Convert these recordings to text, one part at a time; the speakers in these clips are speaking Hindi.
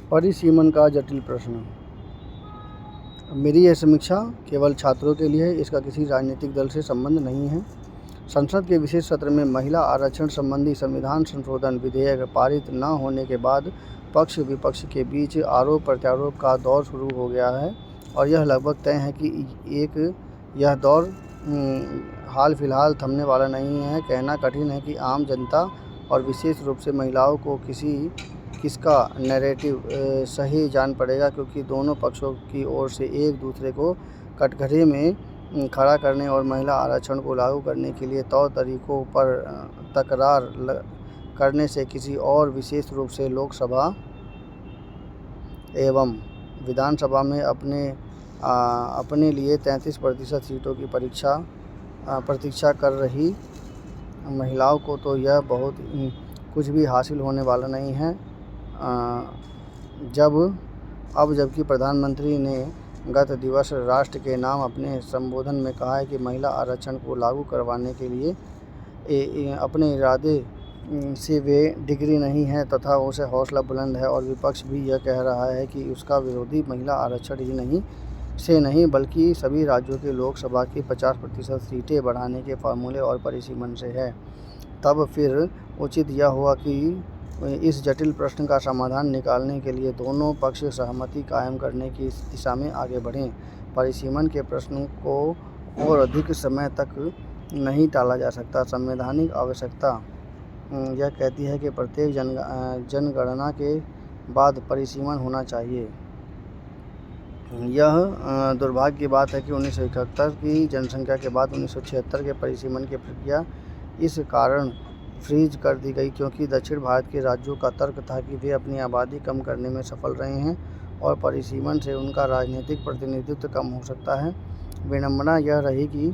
परिसीमन का जटिल प्रश्न। मेरी यह समीक्षा केवल छात्रों के लिए है, इसका किसी राजनीतिक दल से संबंध नहीं है। संसद के विशेष सत्र में महिला आरक्षण संबंधी संविधान संशोधन विधेयक पारित न होने के बाद पक्ष विपक्ष के बीच आरोप प्रत्यारोप का दौर शुरू हो गया है और यह लगभग तय है कि यह दौर हाल फिलहाल थमने वाला नहीं है। कहना कठिन है कि आम जनता और विशेष रूप से महिलाओं को किसका नैरेटिव सही जान पड़ेगा, क्योंकि दोनों पक्षों की ओर से एक दूसरे को कटघरे में खड़ा करने और महिला आरक्षण को लागू करने के लिए तौर तरीकों पर तकरार करने से किसी और, विशेष रूप से लोकसभा एवं विधानसभा में अपने लिए 33% सीटों की प्रतीक्षा कर रही महिलाओं को तो यह बहुत कुछ भी हासिल होने वाला नहीं है। जबकि प्रधानमंत्री ने गत दिवस राष्ट्र के नाम अपने संबोधन में कहा है कि महिला आरक्षण को लागू करवाने के लिए अपने इरादे से वे डिग्री नहीं है तथा उसे हौसला बुलंद है, और विपक्ष भी यह कह रहा है कि उसका विरोधी महिला आरक्षण ही नहीं बल्कि सभी राज्यों के लोकसभा की 50% सीटें बढ़ाने के फार्मूले और परिसीमन से है। तब फिर उचित यह हुआ कि इस जटिल प्रश्न का समाधान निकालने के लिए दोनों पक्ष सहमति कायम करने की दिशा में आगे बढ़ें। परिसीमन के प्रश्न को और अधिक समय तक नहीं टाला जा सकता। संवैधानिक आवश्यकता यह कहती है कि प्रत्येक जनगणना के बाद परिसीमन होना चाहिए। यह दुर्भाग्य की बात है कि 1971 की जनसंख्या के बाद 1976 के परिसीमन की प्रक्रिया इस कारण फ्रीज कर दी गई क्योंकि दक्षिण भारत के राज्यों का तर्क था कि वे अपनी आबादी कम करने में सफल रहे हैं और परिसीमन से उनका राजनीतिक प्रतिनिधित्व कम हो सकता है। विडंबना यह रही कि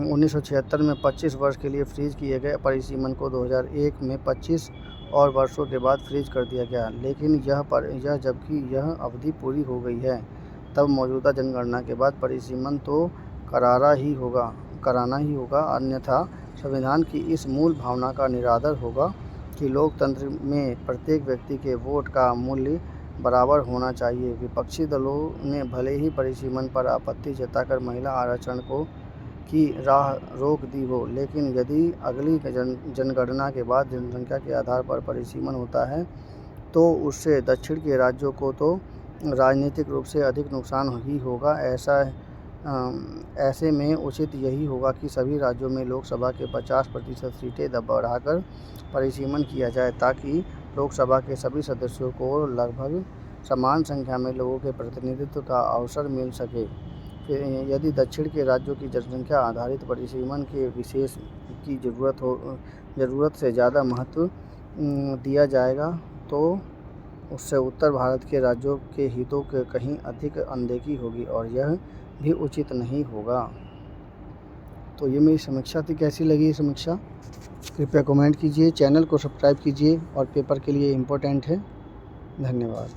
1976 में 25 वर्ष के लिए फ्रीज किए गए परिसीमन को 2001 में 25 और वर्षों के बाद फ्रीज कर दिया गया। लेकिन जबकि यह अवधि पूरी हो गई है, तब मौजूदा जनगणना के बाद परिसीमन तो कराना ही होगा, अन्यथा संविधान की इस मूल भावना का निरादर होगा कि लोकतंत्र में प्रत्येक व्यक्ति के वोट का मूल्य बराबर होना चाहिए। विपक्षी दलों ने भले ही परिसीमन पर आपत्ति जताकर महिला आरक्षण की राह रोक दी हो, लेकिन यदि अगली जनगणना के बाद जनसंख्या के आधार पर परिसीमन होता है तो उससे दक्षिण के राज्यों को तो राजनीतिक रूप से अधिक नुकसान ही होगा। ऐसे में उचित यही होगा कि सभी राज्यों में लोकसभा के 50% सीटें बढ़ाकर परिसीमन किया जाए ताकि लोकसभा के सभी सदस्यों को लगभग समान संख्या में लोगों के प्रतिनिधित्व का अवसर मिल सके। यदि दक्षिण के राज्यों की जनसंख्या आधारित परिसीमन के विशेष की ज़रूरत से ज़्यादा महत्व दिया जाएगा तो उससे उत्तर भारत के राज्यों के हितों के कहीं अधिक अनदेखी होगी और यह भी उचित नहीं होगा। तो ये मेरी समीक्षा थी। कैसी लगी ये समीक्षा कृपया कमेंट कीजिए, चैनल को सब्सक्राइब कीजिए और पेपर के लिए इम्पोर्टेंट है। धन्यवाद।